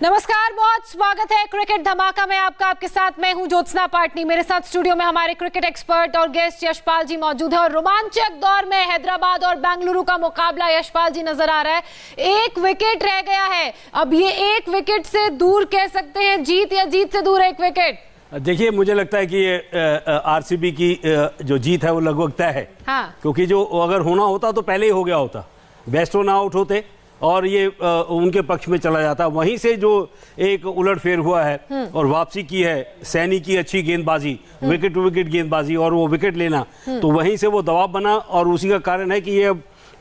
नमस्कार, बहुत स्वागत है क्रिकेट धमाका में आपका। आपके साथ मैं हूं ज्योत्सना पाटनी। मेरे साथ स्टूडियो में हमारे क्रिकेट एक्सपर्ट और गेस्ट यशपाल जी मौजूद है और रोमांचक दौर में हैदराबाद और बेंगलुरु का मुकाबला यशपाल जी नजर आ रहा है। एक विकेट रह गया है, अब ये एक विकेट से दूर कह सकते हैं जीत, या जीत से दूर एक विकेट? देखिए, मुझे लगता है कि ये आरसीबी की जो जीत है वो लगभग तय है। हाँ। क्योंकि जो अगर होना होता तो पहले ही हो गया होता, बेस्टो ना आउट होते और ये उनके पक्ष में चला जाता। वहीं से जो एक उलटफेर हुआ है और वापसी की है सैनी की अच्छी गेंदबाजी, विकेट टू विकेट गेंदबाजी और वो विकेट लेना, तो वहीं से वो दबाव बना और उसी का कारण है कि ये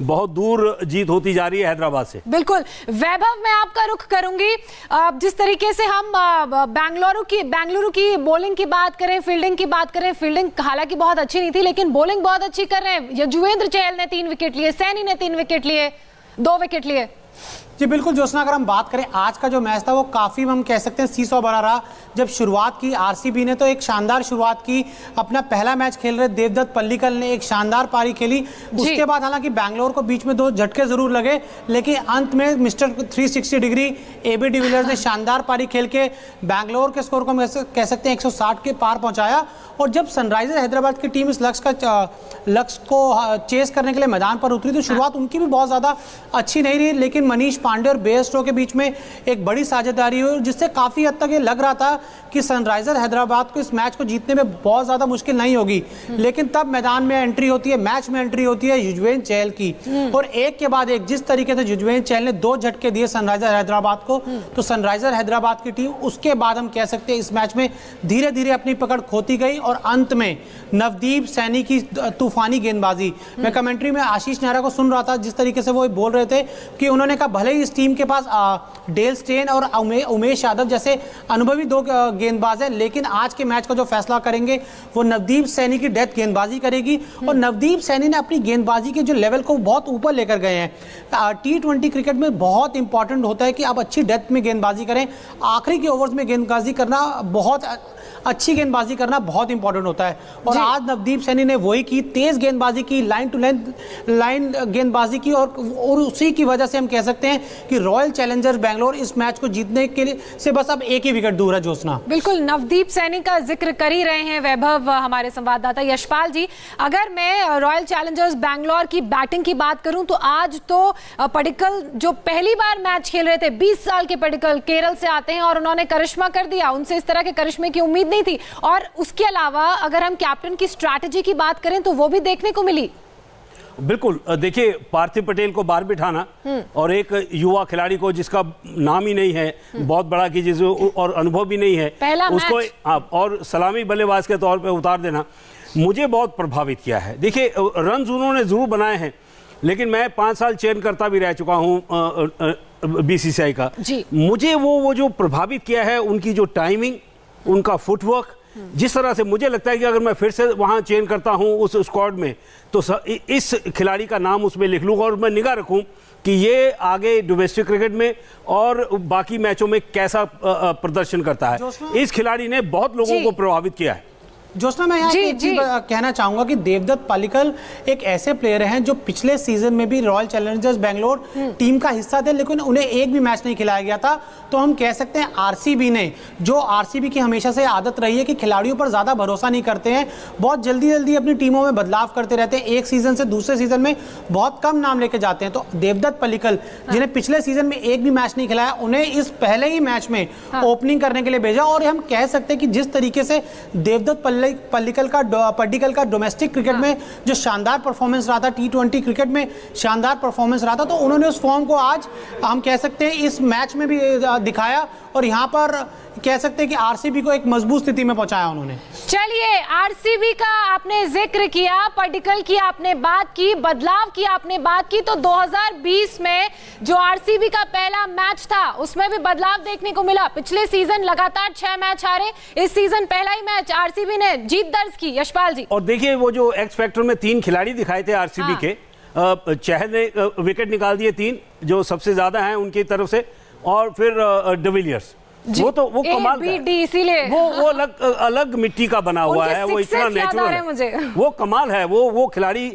बहुत दूर जीत होती जा रही है हैदराबाद से। बिल्कुल। वैभव, मैं आपका रुख करूंगी। जिस तरीके से हम बेंगलुरु की बॉलिंग की बात करें, फील्डिंग की बात करें, फील्डिंग हालांकि बहुत अच्छी नहीं थी लेकिन बॉलिंग बहुत अच्छी कर रहे हैं। युजवेंद्र चहल ने 3 विकेट लिए, सैनी ने 3 विकेट लिए, 2 विकेट लिए। जी बिल्कुल ज्योत्सना, अगर हम बात करें आज का जो मैच था वो काफ़ी हम कह सकते हैं सीसॉ भरा रहा। जब शुरुआत की आरसीबी ने तो एक शानदार शुरुआत की, अपना पहला मैच खेल रहे देवदत्त पल्लिकल ने एक शानदार पारी खेली। उसके बाद हालांकि बैंगलोर को बीच में 2 झटके जरूर लगे लेकिन अंत में मिस्टर 360 डिग्री एबी डिविलियर्स ने शानदार पारी खेल के बैंगलोर के स्कोर को कह सकते हैं 160 के पार पहुंचाया। और जब सनराइजर्स हैदराबाद की टीम इस लक्ष्य को चेस करने के लिए मैदान पर उतरी तो शुरुआत उनकी भी बहुत ज़्यादा अच्छी नहीं रही, लेकिन मनीष पांडे और बेयरस्टो के बीच में एक बड़ी साझेदारी हुई जिससे काफ़ी हद तक ये लग रहा था कि सनराइजर हैदराबाद को इस मैच को जीतने में बहुत ज़्यादा मुश्किल नहीं होगी। लेकिन तब मैदान में एंट्री होती है, मैच में एंट्री होती है युजवेंद्र चहल की, और एक के बाद एक जिस तरीके से युजवेंद्र चहल ने 2 झटके दिए सनराइजर हैदराबाद को, तो सनराइजर हैदराबाद की टीम उसके बाद हम कह सकते हैं इस मैच में धीरे धीरे अपनी पकड़ खोती गई और अंत में नवदीप सैनी की तूफानी गेंदबाजी। मैं कमेंट्री में आशीष नेहरा को सुन रहा था, जिस तरीके से वो बोल रहे थे कि उन्होंने कहा भले ही इस टीम के पास डेल स्टेन और उमेश यादव जैसे अनुभवी 2 गेंदबाज हैं, लेकिन आज के मैच का जो फैसला करेंगे वो नवदीप सैनी की डेथ गेंदबाजी करेगी। और नवदीप सैनी ने अपनी गेंदबाजी के जो लेवल को बहुत ऊपर लेकर गए हैं। T20 क्रिकेट में बहुत इंपॉर्टेंट होता है कि आप अच्छी डेथ में गेंदबाजी करें, आखिरी के ओवर्स में गेंदबाजी करना, बहुत अच्छी गेंदबाजी करना बहुत इंपॉर्टेंट होता है। और आज नवदीप सैनी ने वही की, तेज गेंदबाजी की, लाइन टू लाइन गेंदबाजी की, और उसी की वजह से हम कह सकते हैं कि रॉयल चैलेंजर्स बैंगलोर इस मैच को जीतने के लिए से बस अब एक ही विकेट दूर है। ज्योत्सना, बिल्कुल नवदीप सैनी का जिक्र कर ही रहे हैं वैभव, हमारे संवाददाता यशपाल जी। अगर मैं रॉयल चैलेंजर्स बैंगलोर की बैटिंग की बात करूं तो आज तो पडिक्कल जो पहली बार मैच खेल रहे थे, 20 साल के पडिक्कल केरल से आते हैं और उन्होंने करिश्मा कर दिया। उनसे इस तरह के करिश्मे की उम्मीद नहीं थी। और उसके अलावा अगर हम कैप्टन की स्ट्रैटेजी की बात करें तो वो भी देखने को मिली। बिल्कुल, देखिए पार्थिव पटेल को बाहर बिठाना और एक युवा खिलाड़ी को जिसका नाम ही नहीं है बहुत बड़ा की जिस और अनुभव भी नहीं है उसको और सलामी बल्लेबाज के तौर पे उतार देना मुझे बहुत प्रभावित किया है। देखिए रन उन्होंने जरूर बनाए हैं, लेकिन मैं 5 साल चयनकर्ता भी रह चुका हूँ बीसीसीआई का। मुझे वो जो प्रभावित किया है उनकी जो टाइमिंग, उनका फुटवर्क, जिस तरह से मुझे लगता है कि अगर मैं फिर से वहां चयन करता हूं उस स्क्वाड में तो इस खिलाड़ी का नाम उसमें लिख लूंगा और मैं निगाह रखूं कि ये आगे डोमेस्टिक क्रिकेट में और बाकी मैचों में कैसा प्रदर्शन करता है। इस खिलाड़ी ने बहुत लोगों को प्रभावित किया है। ज्योत्सना, मैं यहाँ एक चीज कहना चाहूंगा कि देवदत्त पल्लिकल एक ऐसे प्लेयर हैं जो पिछले सीजन में भी रॉयल चैलेंजर्स बैंगलोर टीम का हिस्सा थे, लेकिन उन्हें एक भी मैच नहीं खिलाया गया था। तो हम कह सकते हैं आरसीबी ने, जो आरसीबी की हमेशा से आदत रही है कि खिलाड़ियों पर ज्यादा भरोसा नहीं करते हैं, बहुत जल्दी जल्दी अपनी टीमों में बदलाव करते रहते हैं, एक सीजन से दूसरे सीजन में बहुत कम नाम लेके जाते हैं। तो देवदत्त पल्लिकल जिन्हें पिछले सीजन में एक भी मैच नहीं खिलाया, उन्हें इस पहले ही मैच में ओपनिंग करने के लिए भेजा। और हम कह सकते हैं कि जिस तरीके से देवदत्त पल्लिकल का डोमेस्टिक क्रिकेट में जो शानदार परफॉर्मेंस रहा था, T20 क्रिकेट में शानदार परफॉर्मेंस रहा था, तो उन्होंने उस फॉर्म को आज हम कह सकते हैं इस मैच में भी दिखाया और यहाँ पर कह सकते हैं कि आरसीबी को एक मजबूत स्थिति में पहुंचाया उन्होंने। चलिए, आरसीबी का आपने जिक्र किया, पडिक्कल की आपने बात की, बदलाव की आपने बात की, तो 2020 में जो आरसीबी का पहला मैच था उसमें भी बदलाव देखने को मिला। पिछले सीजन लगातार 6 मैच हारे, इस सीजन पहला ही मैच आरसीबी ने जीत दर्ज की। यशपाल जी, और देखिए वो जो एक्स फैक्टर में 3 खिलाड़ी दिखाए थे आरसीबी के, चहल ने विकेट निकाल दिए 3 जो सबसे ज्यादा हैं उनकी तरफ से, और फिर डिविलियर्स वो कमाल है, इसीलिए वो अलग मिट्टी का बना हुआ है, वो इतना नेचुरल है, वो कमाल है। वो खिलाड़ी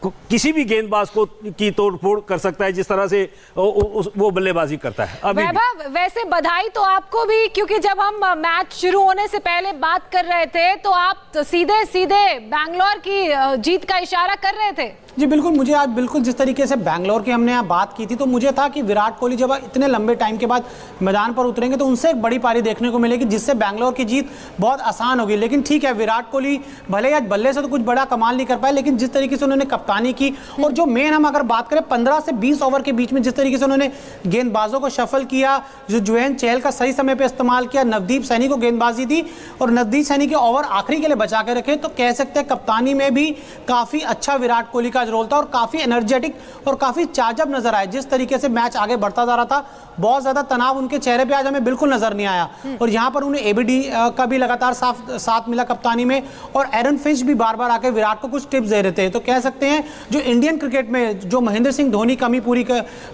किसी भी गेंदबाज को की तोड़फोड़ कर सकता है जिस तरह से वो बल्लेबाजी करता है। अभी वैसे बधाई तो आपको भी, क्योंकि जब हम मैच शुरू होने से पहले बात कर रहे थे तो आप सीधे सीधे बैंगलोर की जीत का इशारा कर रहे थे। जी बिल्कुल, मुझे आज बिल्कुल जिस तरीके से बैंगलोर की हमने यहाँ बात की थी तो मुझे था कि विराट कोहली जब इतने लंबे टाइम के बाद मैदान पर उतरेंगे तो उनसे एक बड़ी पारी देखने को मिलेगी जिससे बैंगलोर की जीत बहुत आसान होगी। लेकिन ठीक है, विराट कोहली भले आज बल्ले से तो कुछ बड़ा कमाल नहीं कर पाए, लेकिन जिस तरीके से उन्होंने कप्तानी की और जो मेन हम अगर बात करें 15 से 20 ओवर के बीच में जिस तरीके से उन्होंने गेंदबाजों को शफल किया, जो युजवेंद्र चहल का सही समय पर इस्तेमाल किया, नवदीप सैनी को गेंदबाजी दी और नवदीप सैनी के ओवर आखिरी के लिए बचा के रखे, तो कह सकते हैं कप्तानी में भी काफी अच्छा विराट कोहली का रोल था और काफी एनर्जेटिक और काफी चार्जअप नजर आया। जिस तरीके से मैच आगे बढ़ता जा रहा था, बहुत ज्यादा तनाव उनके चेहरे पे आज हमें बिल्कुल नजर नहीं आया और यहां पर उन्हें एबीडी का भी लगातार साथ मिला कप्तानी में और एरन फिंच भी बार बार आके विराट को कुछ टिप्स दे रहे थे। तो कह सकते हैं जो इंडियन क्रिकेट में जो महेंद्र सिंह धोनी कमी पूरी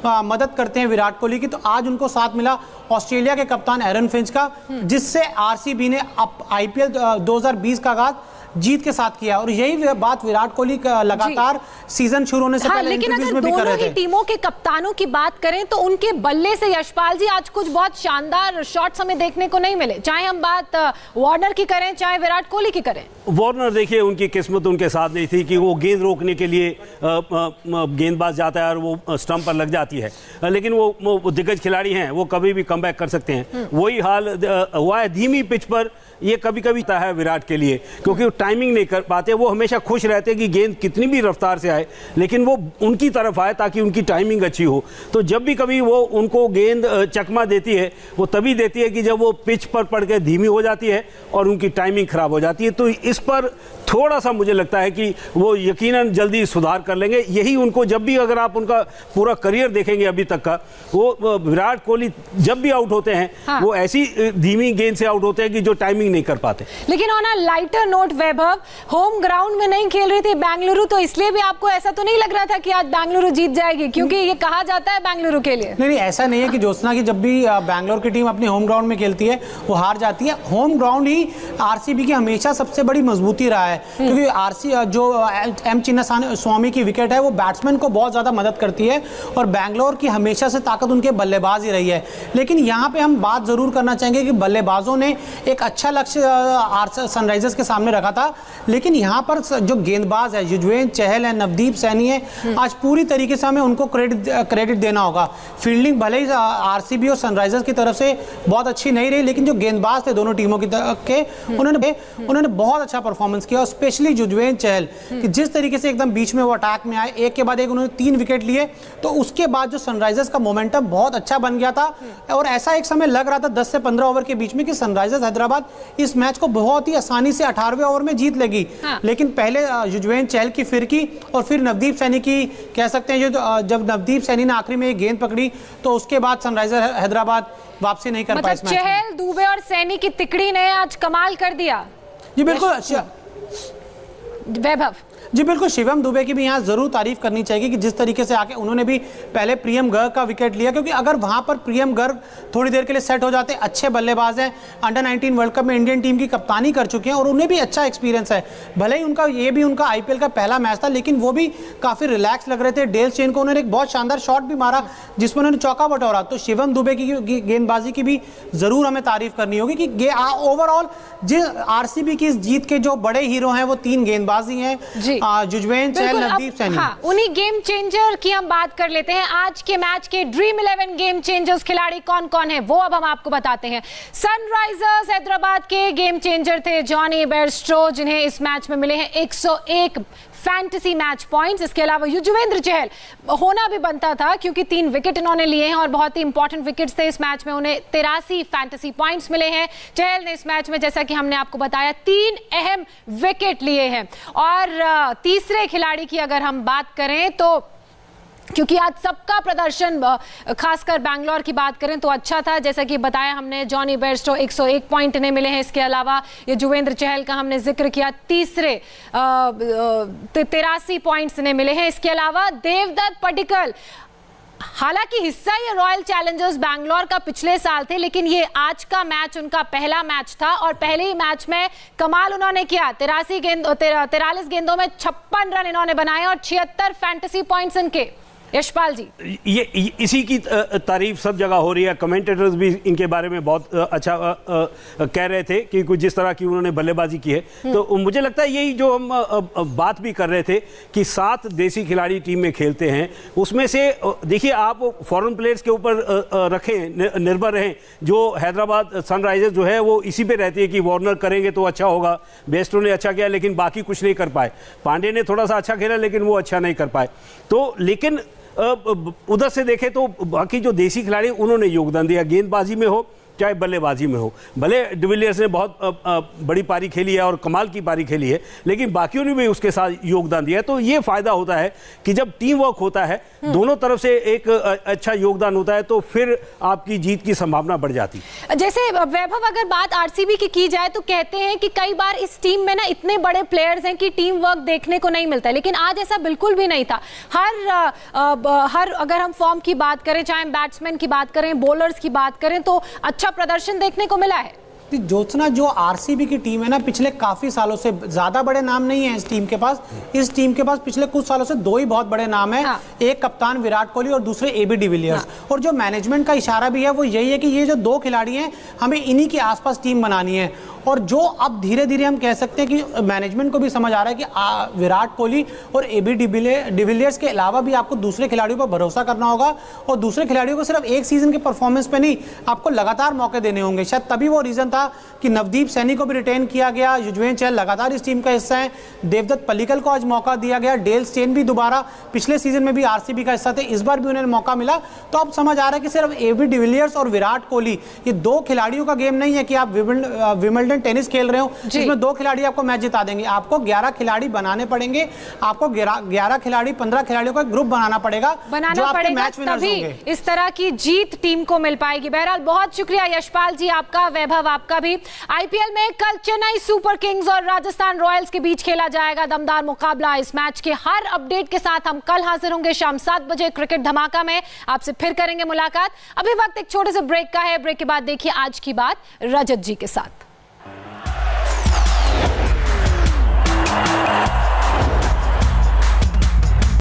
मदद करते हैं विराट कोहली की, तो आज उनको साथ मिला ऑस्ट्रेलिया के कप्तान एरन फिंच का, जिससे आरसीबी ने आईपीएल 2020 का आगाज जीत के साथ किया। और यही बात विराट कोहली का लगातार सीजन शुरू होने से पहले इंटरव्यूज में भी कर रहे थे। दोनों ही टीमों के कप्तानों की बात करें तो उनके बल्ले से यशपाल जी आज कुछ बहुत शानदार शॉट्स हमें देखने को नहीं मिले, चाहे हम बात वार्नर की करें चाहे विराट कोहली की करें। वार्नर देखिए, उनकी किस्मत उनके साथ नहीं थी कि वो गेंद रोकने के लिए गेंदबाज जाता है और वो स्टंप पर लग जाती है, लेकिन वो दिग्गज खिलाड़ी हैं, वो कभी भी कमबैक कर सकते हैं। वही हाल हुआ है धीमी पिच पर, ये कभी कभी होता है विराट के लिए, क्योंकि वो टाइमिंग नहीं कर पाते। वो हमेशा खुश रहते हैं कि गेंद कितनी भी रफ्तार से आए लेकिन वो उनकी तरफ आए ताकि उनकी टाइमिंग अच्छी हो। तो जब भी कभी वो उनको गेंद चकमा देती है, वो तभी देती है कि जब वो पिच पर पड़ के धीमी हो जाती है और उनकी टाइमिंग खराब हो जाती है। तो इस पर थोड़ा सा मुझे लगता है कि वो यकीनन जल्दी सुधार कर लेंगे। यही उनको, जब भी अगर आप उनका पूरा करियर देखेंगे अभी तक का, वो विराट कोहली जब भी आउट होते हैं हाँ। वो ऐसी धीमी गेंद से आउट होते हैं कि जो टाइमिंग नहीं कर पाते। लेकिन on a lighter note Vaibhav, home ground में नहीं खेल रही थी बेंगलुरु, तो इसलिए भी आपको ऐसा तो नहीं लग रहा था कि आज बेंगलुरु जीत जाएगी, क्योंकि ये कहा जाता है बेंगलुरु के लिए। नहीं, ऐसा नहीं है कि ज्योत्सना की जब भी बैंगलोर की टीम अपने होम ग्राउंड में खेलती है वो हार जाती है। होम ग्राउंड ही आरसीबी की हमेशा सबसे बड़ी मजबूती रहा है, क्योंकि जो एम चिन्नास्वामी की विकेट है वो बैट्समैन को बहुत ज्यादा मदद करती है और बैंगलोर की हमेशा से ताकत उनके बल्लेबाज ही रही है। लेकिन यहाँ पे हम बात जरूर करना चाहेंगे कि बल्लेबाजों ने एक अच्छा लक्ष्य सनराइजर्स के सामने रखा था, लेकिन यहाँ पर जो गेंदबाज है, युजवेंद्र चहल है, नवदीप सैनी है, आज पूरी तरीके से हमें उनको क्रेडिट देना होगा। फील्डिंग भले ही आरसीबी और सनराइजर्स की तरफ से बहुत अच्छी नहीं रही, लेकिन जो गेंदबाज थे दोनों टीमों के उन्होंने बहुत अच्छा परफॉर्मेंस किया। और स्पेशली युजवेंद्र चहल कि जिस तरीके से एकदम बीच में वो अटैक में आए, एक के बाद एक उन्होंने 3 विकेट लिए, तो उसके बाद जो सनराइजर्स का मोमेंटम बहुत अच्छा बन गया था। और ऐसा एक समय लग रहा था 10 से 15 ओवर के बीच में कि सनराइजर्स हैदराबाद इस मैच को बहुत ही आसानी से 18वें ओवर में जीत लेगी। हाँ। लेकिन पहले युजवेंद्र चहल की फिरकी और फिर नवदीप सैनी की, कह सकते हैं जब नवदीप सैनी ने आखिरी में एक गेंद पकड़ी तो उसके बाद सनराइजर हैदराबाद वापसी नहीं कर पाई। चहल, दुबे और सैनी की तिकड़ी ने आज कमाल कर दिया। जी बिल्कुल, अच्छा वैभव जी बिल्कुल, शिवम दुबे की भी यहाँ जरूर तारीफ करनी चाहिए कि जिस तरीके से आके उन्होंने भी पहले प्रियम गर्ग का विकेट लिया, क्योंकि अगर वहां पर प्रियम गर्ग थोड़ी देर के लिए सेट हो जाते, अच्छे बल्लेबाज हैं, अंडर 19 वर्ल्ड कप में इंडियन टीम की कप्तानी कर चुके हैं और उन्हें भी अच्छा एक्सपीरियंस है। भले ही उनका आईपीएल का पहला मैच था, लेकिन वो भी काफी रिलैक्स लग रहे थे। डेल स्टेन को उन्होंने एक बहुत शानदार शॉट भी मारा जिसमें उन्होंने चौका बटोरा। तो शिवम दुबे की गेंदबाजी की भी जरूर हमें तारीफ करनी होगी कि ओवरऑल आरसीबी की इस जीत के जो बड़े हीरो हैं वो 3 गेंदबाज ही हैं, युजवेंद्र चहल, नवदीप सैनी। हाँ, उन्हीं गेम चेंजर की हम बात कर लेते हैं। आज के मैच के ड्रीम 11 गेम चेंजर्स खिलाड़ी कौन कौन है वो अब हम आपको बताते हैं। सनराइजर्स हैदराबाद के गेम चेंजर थे जॉनी बेयरस्टो, जिन्हें इस मैच में मिले हैं 101 फैंटेसी मैच पॉइंट्स। इसके अलावा युजवेंद्र चहल होना भी बनता था क्योंकि 3 विकेट इन्होंने लिए हैं और बहुत ही इंपॉर्टेंट विकेट्स थे इस मैच में, उन्हें 83 फैंटेसी पॉइंट्स मिले हैं। चहल ने इस मैच में, जैसा कि हमने आपको बताया, 3 अहम विकेट लिए हैं। और तीसरे खिलाड़ी की अगर हम बात करें तो, क्योंकि आज सबका प्रदर्शन, खासकर बैंगलोर की बात करें तो अच्छा था, जैसा कि बताया हमने, जॉनी बेयरस्टो 101 पॉइंट इन्हें मिले हैं। इसके अलावा युजवेंद्र चहल का हमने जिक्र किया, तीसरे 83 पॉइंट्स इन्हें मिले हैं। इसके अलावा देवदत्त पडिक्कल हालांकि हिस्सा ये रॉयल चैलेंजर्स बैंगलोर का पिछले साल थे, लेकिन ये आज का मैच उनका पहला मैच था और पहले ही मैच में कमाल उन्होंने किया। 43 गेंदों में 56 रन इन्होंने बनाए और 76 फैंटेसी पॉइंट्स इनके। यशपाल जी, ये इसी की तारीफ सब जगह हो रही है। कमेंटेटर्स भी इनके बारे में बहुत अच्छा कह रहे थे कि कुछ जिस तरह की उन्होंने बल्लेबाजी की है। तो मुझे लगता है यही जो हम बात भी कर रहे थे कि 7 देसी खिलाड़ी टीम में खेलते हैं, उसमें से देखिए आप फॉरेन प्लेयर्स के ऊपर रखें, निर्भर रहें। जो हैदराबाद सनराइजर्स जो है वो इसी पे रहती है कि वार्नर करेंगे तो अच्छा होगा। बेस्टो ने अच्छा किया लेकिन बाकी कुछ नहीं कर पाए। पांडे ने थोड़ा सा अच्छा खेला लेकिन वो अच्छा नहीं कर पाए। तो लेकिन उधर से देखें तो बाकी जो देसी खिलाड़ी उन्होंने योगदान दिया, गेंदबाजी में हो चाहे बल्लेबाजी में हो। भले डिविलियर्स ने बहुत बड़ी पारी खेली है और कमाल की पारी खेली है, लेकिन बाकियों ने भी उसके साथ योगदान दिया। तो ये फायदा होता है कि जब टीम वर्क होता है, दोनों तरफ से एक अच्छा योगदान होता है, तो फिर आपकी जीत की संभावना बढ़ जाती है। जैसे वैभव, अगर बात आरसीबी की जाए तो कहते हैं कि कई बार इस टीम में ना इतने बड़े प्लेयर्स हैं कि टीम वर्क देखने को नहीं मिलता, लेकिन आज ऐसा बिल्कुल भी नहीं था। हर अगर हम फॉर्म की बात करें, चाहे बैट्समैन की बात करें, बॉलर्स की बात करें, तो अच्छा प्रदर्शन देखने को मिला है। ज्योत्सना, जो आरसीबी की टीम है ना, पिछले काफी सालों से ज्यादा बड़े नाम नहीं है इस टीम के पास। इस टीम के पास पिछले कुछ सालों से 2 ही बहुत बड़े नाम है। हाँ। एक कप्तान विराट कोहली और दूसरे एबी डिविलियर्स। हाँ। और जो मैनेजमेंट का इशारा भी है वो यही है कि ये जो 2 खिलाड़ी हैं, हमें इन्हीं के आसपास टीम बनानी है। और जो अब धीरे धीरे हम कह सकते हैं कि मैनेजमेंट को भी समझ आ रहा है कि विराट कोहली और एबी डिविलियर्स के अलावा भी आपको दूसरे खिलाड़ियों पर भरोसा करना होगा, और दूसरे खिलाड़ियों को सिर्फ एक सीजन के परफॉर्मेंस पे नहीं, आपको लगातार मौके देने होंगे। शायद तभी वो रीजन था कि नवदीप सैनी को भी रिटेन किया गया, युजवेंद्र चहल लगातार इस टीम का हिस्सा है, देवदत्त पल्लिकल को आज मौका दिया गया, डेल स्टेन भी दोबारा पिछले सीजन में भी आरसीबी का हिस्सा थे, इस बार भी उन्हें मौका मिला। तो अब समझ आ रहा है कि सिर्फ एबी डिविलियर्स और विराट कोहली, ये 2 खिलाड़ियों का गेम नहीं है कि आप विंबलडन टेनिस खेल रहे हो जिसमें 2 खिलाड़ी आपको मैच जिता देंगे। आपको 11 खिलाड़ी बनाने पड़ेंगे, आपको 11 खिलाड़ी 15 खिलाड़ियों का ग्रुप बनाना पड़ेगा, जो आपके मैच विनर्स होंगे। इस तरह की जीत टीम को मिल पाएगी। बहरहाल बहुत शुक्रिया यशपाल जी आपका, वैभव आपका भी। आईपीएल में कल चेन्नई सुपर किंग्स और राजस्थान रॉयल्स के बीच खेला जाएगा दमदार मुकाबला। इस मैच के हर अपडेट के साथ हम कल हाजिर होंगे शाम 7 बजे क्रिकेट धमाका में। आपसे फिर करेंगे मुलाकात। अभी वक्त एक छोटे से ब्रेक का है। ब्रेक के बाद देखिए आज की बात रजत जी के साथ।